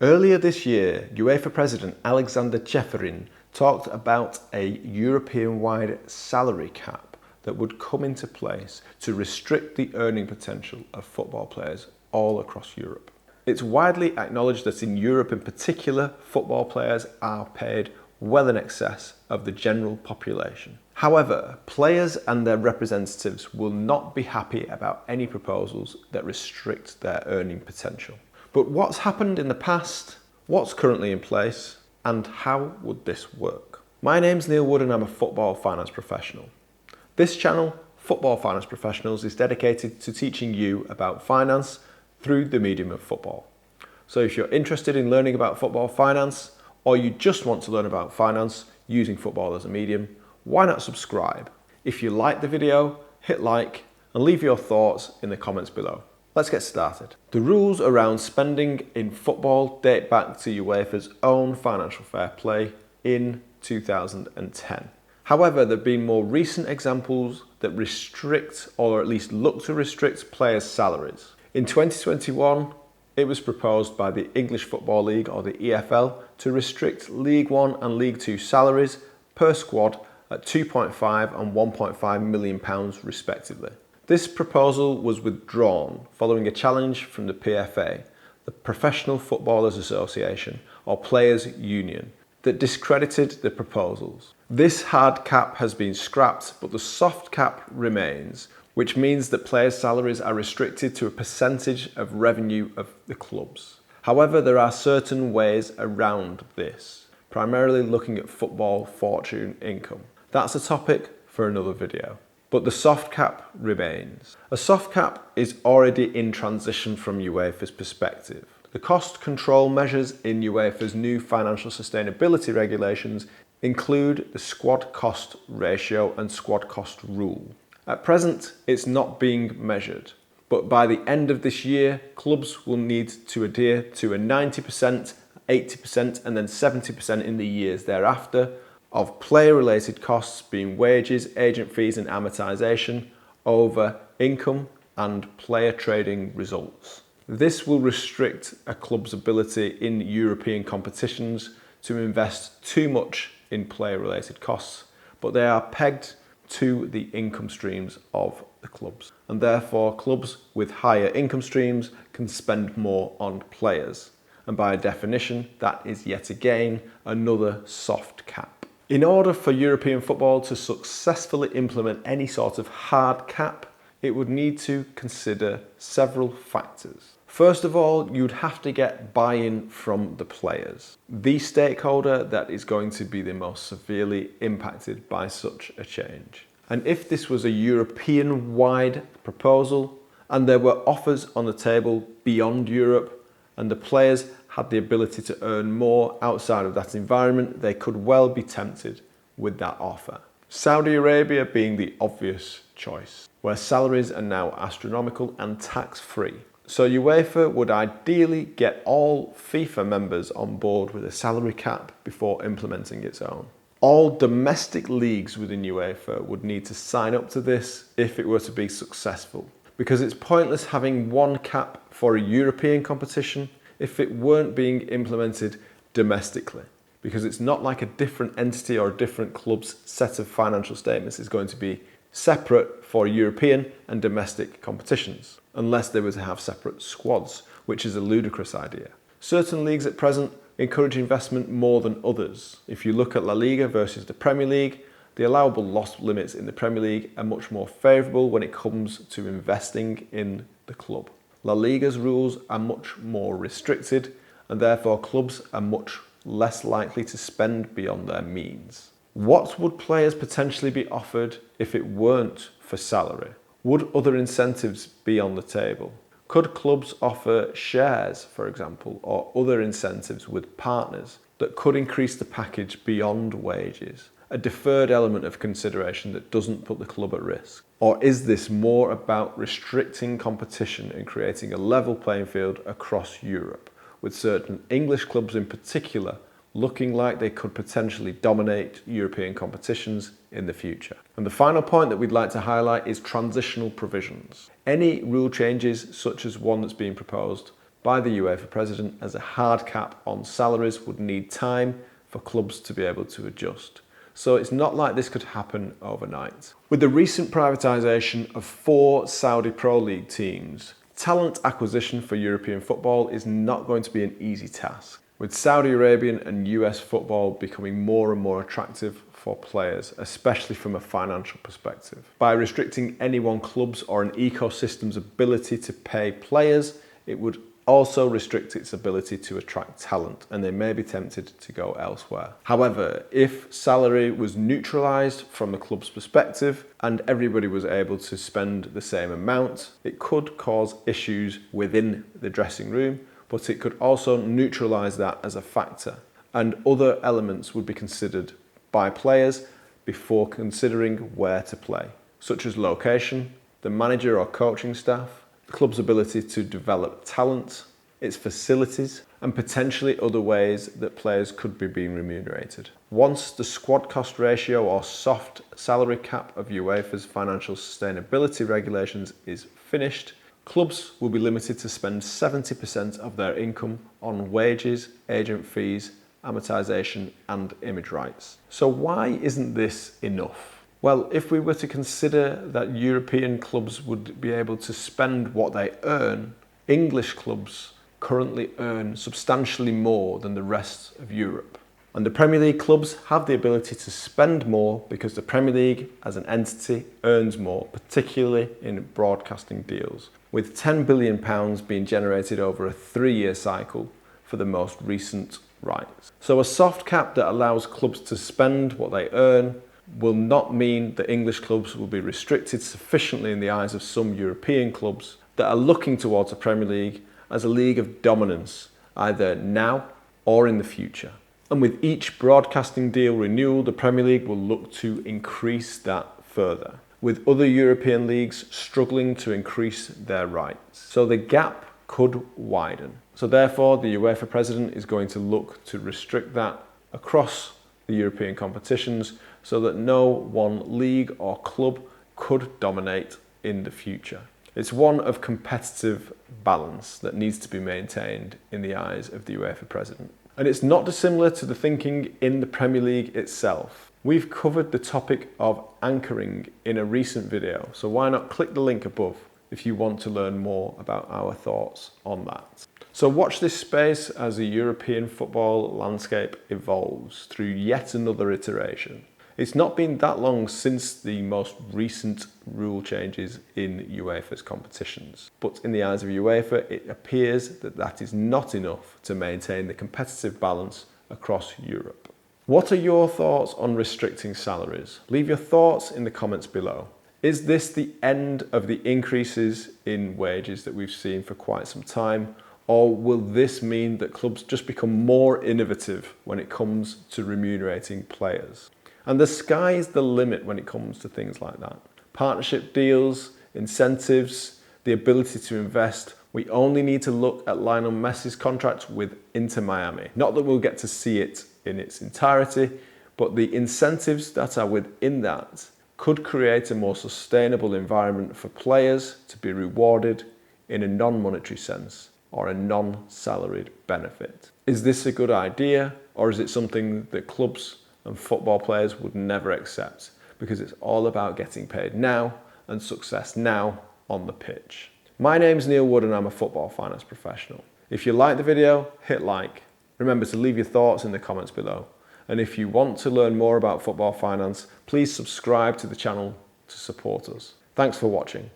Earlier this year, UEFA President Alexander Ceferin talked about a European-wide salary cap that would come into place to restrict the earning potential of football players all across Europe. It's widely acknowledged that in Europe in particular, football players are paid well in excess of the general population. However, players and their representatives will not be happy about any proposals that restrict their earning potential. But what's happened in the past, what's currently in place, and how would this work? My name's Neil Wood and I'm a football finance professional. This channel, Football Finance Professionals, is dedicated to teaching you about finance through the medium of football. So if you're interested in learning about football finance, or you just want to learn about finance using football as a medium, why not subscribe? If you like the video, hit like and leave your thoughts in the comments below. Let's get started. The rules around spending in football date back to UEFA's own financial fair play in 2010. However, there have been more recent examples that restrict, or at least look to restrict, players' salaries. In 2021, it was proposed by the English Football League, or the EFL, to restrict League One and League Two salaries per squad at £2.5 and £1.5 million respectively. This proposal was withdrawn following a challenge from the PFA, the Professional Footballers Association, or Players' Union, that discredited the proposals. This hard cap has been scrapped, but the soft cap remains, which means that players' salaries are restricted to a percentage of revenue of the clubs. However, there are certain ways around this, primarily looking at football fortune income. That's a topic for another video. But the soft cap remains. A soft cap is already in transition from UEFA's perspective. The cost control measures in UEFA's new financial sustainability regulations include the squad cost ratio and squad cost rule. At present, it's not being measured, but by the end of this year, clubs will need to adhere to a 90%, 80% and then 70% in the years thereafter of player-related costs being wages, agent fees and amortization over income and player trading results. This will restrict a club's ability in European competitions to invest too much in player-related costs, but they are pegged to the income streams of the clubs. And therefore, clubs with higher income streams can spend more on players. And by definition, that is yet again another soft cap. In order for European football to successfully implement any sort of hard cap, it would need to consider several factors. First of all, you'd have to get buy-in from the players, the stakeholder that is going to be the most severely impacted by such a change. And if this was a European-wide proposal and there were offers on the table beyond Europe and the players had the ability to earn more outside of that environment, they could well be tempted with that offer. Saudi Arabia being the obvious choice, where salaries are now astronomical and tax-free. So UEFA would ideally get all FIFA members on board with a salary cap before implementing its own. All domestic leagues within UEFA would need to sign up to this if it were to be successful, because it's pointless having one cap for a European competition if it weren't being implemented domestically, because it's not like a different entity or a different club's set of financial statements is going to be separate for European and domestic competitions, unless they were to have separate squads, which is a ludicrous idea. Certain leagues at present encourage investment more than others. If you look at La Liga versus the Premier League, the allowable loss limits in the Premier League are much more favourable when it comes to investing in the club. La Liga's rules are much more restricted and therefore clubs are much less likely to spend beyond their means. What would players potentially be offered if it weren't for salary? Would other incentives be on the table? Could clubs offer shares, for example, or other incentives with partners that could increase the package beyond wages? A deferred element of consideration that doesn't put the club at risk? Or is this more about restricting competition and creating a level playing field across Europe, with certain English clubs in particular looking like they could potentially dominate European competitions in the future? And the final point that we'd like to highlight is transitional provisions. Any rule changes, such as one that's being proposed by the UEFA president as a hard cap on salaries would need time for clubs to be able to adjust. So it's not like this could happen overnight. With the recent privatisation of 4 Saudi Pro League teams, talent acquisition for European football is not going to be an easy task, with Saudi Arabian and US football becoming more and more attractive for players, especially from a financial perspective. By restricting any one club's or an ecosystem's ability to pay players, it would also restrict its ability to attract talent, and they may be tempted to go elsewhere. However, if salary was neutralised from the club's perspective and everybody was able to spend the same amount, it could cause issues within the dressing room, but it could also neutralise that as a factor, and other elements would be considered by players before considering where to play, such as location, the manager or coaching staff, the club's ability to develop talent, its facilities, and potentially other ways that players could be being remunerated. Once the squad cost ratio or soft salary cap of UEFA's financial sustainability regulations is finished, clubs will be limited to spend 70% of their income on wages, agent fees, amortization, and image rights. So why isn't this enough? Well, if we were to consider that European clubs would be able to spend what they earn, English clubs currently earn substantially more than the rest of Europe. And the Premier League clubs have the ability to spend more because the Premier League as an entity earns more, particularly in broadcasting deals, with £10 billion being generated over a 3-year cycle for the most recent rights. So a soft cap that allows clubs to spend what they earn will not mean that English clubs will be restricted sufficiently in the eyes of some European clubs that are looking towards the Premier League as a league of dominance, either now or in the future. And with each broadcasting deal renewal, the Premier League will look to increase that further, with other European leagues struggling to increase their rights. So the gap could widen. So therefore, the UEFA president is going to look to restrict that across the European competitions so that no one league or club could dominate in the future. It's one of competitive balance that needs to be maintained in the eyes of the UEFA president. And it's not dissimilar to the thinking in the Premier League itself. We've covered the topic of anchoring in a recent video, so why not click the link above if you want to learn more about our thoughts on that. So watch this space as the European football landscape evolves through yet another iteration. It's not been that long since the most recent rule changes in UEFA's competitions, but in the eyes of UEFA, it appears that that is not enough to maintain the competitive balance across Europe. What are your thoughts on restricting salaries? Leave your thoughts in the comments below. Is this the end of the increases in wages that we've seen for quite some time? Or will this mean that clubs just become more innovative when it comes to remunerating players? And the sky is the limit when it comes to things like that. Partnership deals, incentives, the ability to invest. We only need to look at Lionel Messi's contract with Inter Miami. Not that we'll get to see it in its entirety, but the incentives that are within that could create a more sustainable environment for players to be rewarded in a non-monetary sense or a non-salaried benefit. Is this a good idea, or is it something that clubs and football players would never accept, because it's all about getting paid now and success now on the pitch? My name's Neil Wood and I'm a football finance professional. If you like the video, hit like. Remember to leave your thoughts in the comments below. And if you want to learn more about football finance, please subscribe to the channel to support us. Thanks for watching.